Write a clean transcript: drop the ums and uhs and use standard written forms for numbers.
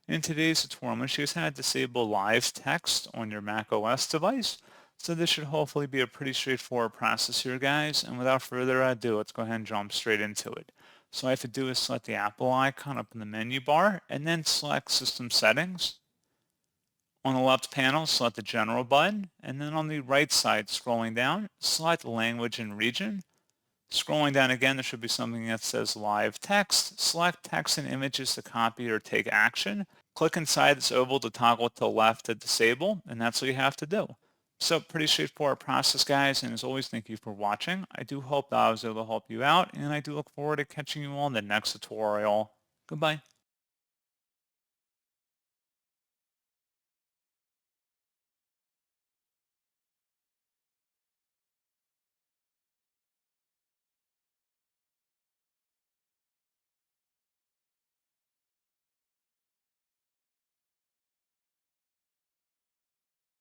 In today's tutorial, I'm going to show you how to disable live text on your macOS device. So this should hopefully be a pretty straightforward process here, guys. And without further ado, let's go ahead and jump straight into it. So all I have to do is select the Apple icon up in the menu bar and then select System Settings. On the left panel, select the General button, and then on the right side, scrolling down, select Language and Region. Scrolling down again, there should be something that says Live Text. Select Text and Images to copy or take action. Click inside this oval to toggle to the left to disable, and that's what you have to do. So pretty straightforward process, guys, and as always, thank you for watching. I do hope that I was able to help you out, and I do look forward to catching you on the next tutorial. Goodbye.